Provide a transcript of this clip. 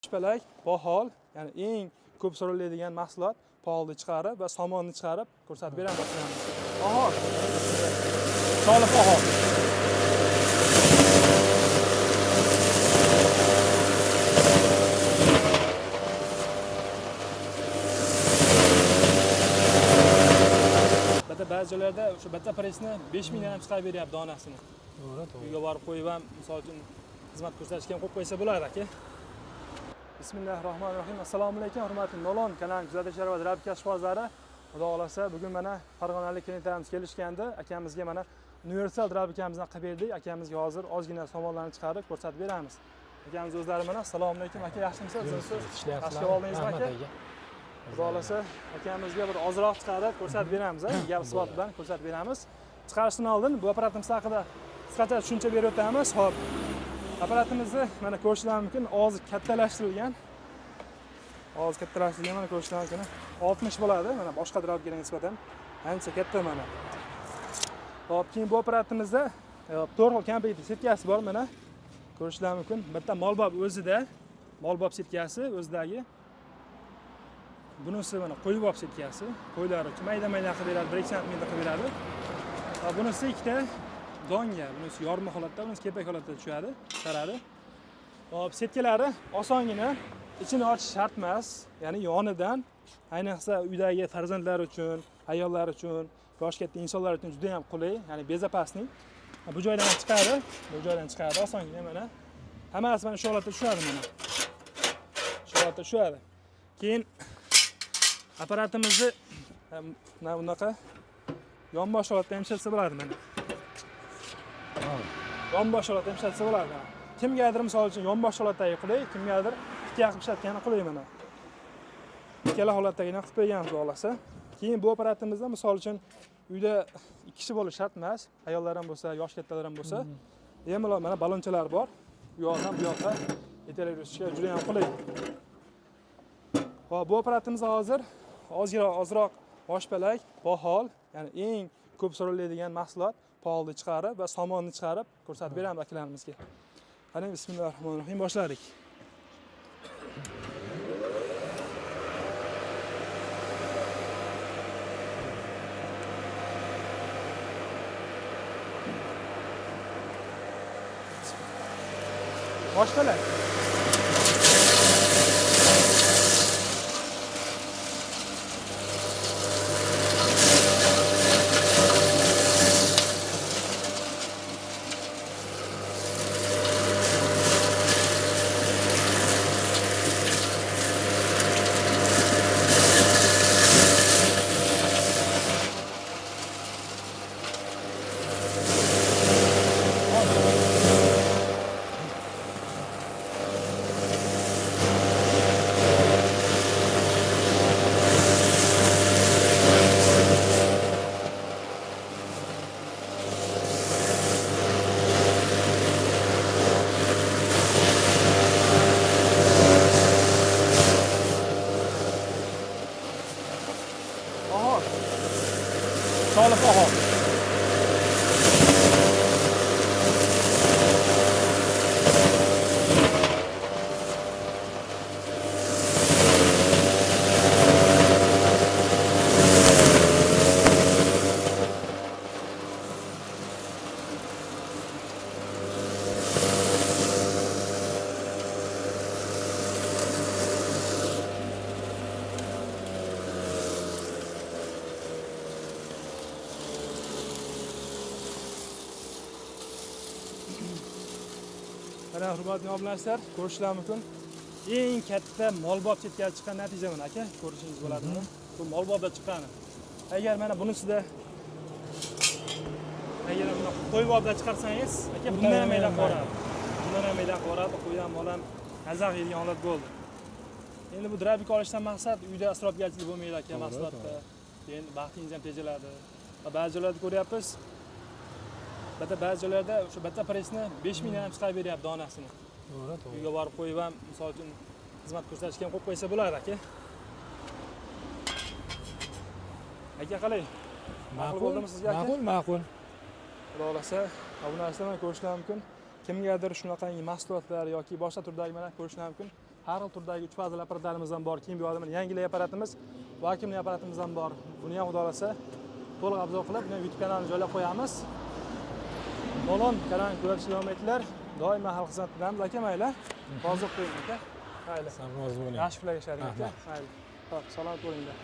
Palak, pohol, ya'ni eng ko'p so'raladigan mahsulot poholni chiqarib va somonni chiqarib ko'rsatib beramiz. Pohol. Soli pohol. Ba'zi joylarda o'sha bitta presni 5000 dan ham chiqarib beryapti donasini. To'g'ri. Uyga borib qo'yib ham, misol uchun xizmat ko'rsatishga ham qo'yib qo'ysa bo'ladi aka. Bismillahirrohmanirrohim. Assalomu alaykum, hurmatli Nolon kanalini kuzatuvchilar va Rabbi kashfozlari. Xudo xolasa, bugun mana Farg'onalik klientlarimiz kelishgandi. Akamizga mana universal drabikamizdan qilib berdik. Akamizga hozir ozgina somonlarni chiqarib ko'rsatib beramiz. Akamiz o'zlari mana assalomu alaykum aka, yaxshimisiz? Yaxshi oldingizmi aka? Xudo xolasa, akamizga bir ozroq chiqarib ko'rsatib beramiz, gap isbot bilan ko'rsatib beramiz. Chiqarishdan oldin bu apparatimiz haqida qisqacha tushuncha berib o'tamiz. Xo'p. Apparatimizni mana ko'rishingiz mumkin, og'zi kattalashtirilgan. Og'zi kattalashtirilgan mana ko'rishingiz mumkin. 60 bo'ladi. Mana boshqa drabga nisbatan ancha katta mana. Xo'p, keyin bu apparatimizda 4 xil kompyuter setkasi bor mana. Ko'rishingiz mumkin. Bitta molbob o'zida, molbob setkasi o'zidagi. Bunisi mana qo'ybob setkasi, qo'ylar uchun mayda-mayda qilib beradi, 1 sm qilib beradi. Va bunisi ikkita donga, bunisi yorma holatda, bunisi kepak holatda tushadi, chiqaradi. Hop, setkalari osongina, ichini ochish shart emas, ya'ni yonidan, ayniqsa uydagi farzandlar uchun, ayollar uchun, yosh katta insonlar uchun juda ham qulay, ya'ni bezopasniy. Bu joydan chiqadi, bu joydan chiqadi osongina mana. Hammasi mana shu holatda tushadi mana. Shu holatda tushadi. Keyin apparatimizni mana bunaqa yonbosh holatda ham ishlatsa bo'ladi mana. Yonbosh holatda ham ishlatsa bo'ladi. Kimgadir misol uchun yonbosh holatdagi qulay, kimgadir ikki qilib ishlatgani qulay mana. Ikkala holatdagina qilib qo'yganmiz xolasa. Keyin bu apparatimizda misol uchun uyda 2 kishi bo'lish shart emas, ayollar ham bo'lsa, yosh kattalar ham bo'lsa, bemalol mana balonchalar bor. Bu yoqdan bu yoqqa yetalab yurishga juda ham qulay. Va bu apparatimiz hozir ozroq boshpalak, pohol, ya'ni eng ko'p so'raladigan mahsulot poholni chiqarib va somonni chiqarib ko'rsatib beramiz akalarimizga. Qani bismillahirrohmanirrohim boshladik. Boshpalak. Soli pohol. Mana hurmatli obunachilar, ko'rishingiz mumkin. Eng katta molbob setkasi chiqqan natija mana aka, ko'rishingiz bo'ladi. Bu molbobda chiqqani. Agar mana bunisida agar buni qo'ybobda chiqarsangiz, aka bundan ham mayda qoladi. Bundan ham mayda qoladi, qo'yam bolam azaq yeydigan holat bo'ldi. Endi bu drabik olishdan maqsad uyda isrofgarchilik bo'lmaydi aka mahsulotda. Keyin vaqtingiz ham tejaladi. Va ba'zi joylarda ko'ryapmiz, ba'zi joylarda o'sha bitta presni 5000 dan ham chiqarib beryapti donasini. To'g'ri. Uyga borib qo'yib ham, misol uchun xizmat ko'rsatishga ham qo'yib qo'ysa bo'ladi aka. Aka qalay? Ma'qul bo'ldimi sizga aka? Ma'qul. Xudo xolasa, obunachilar ko'rishingiz mumkin. Kimgadir shunaqangi mahsulotlar yoki boshqa turdagi mana ko'rishingiz mumkin. har xil turdagi 3 fazli apparatlarimiz ham bor. Keyin bu yerda mana yangilik apparatimiz, vakuumli apparatimiz ham bor. Buni ham xudo xolasa to'liq obzor qilib, buni YouTube kanaliga joylab qo'yamiz. Nolon kanalini kuzatishni davom etinglar. Doimo xalq xizmatidamiz aka, mayli. Hozir qo'ying aka. Mayli. Sog' bo'ling. Yaxshi kunlar yashading aka. Mayli. Xo'p, salomat bo'linglar.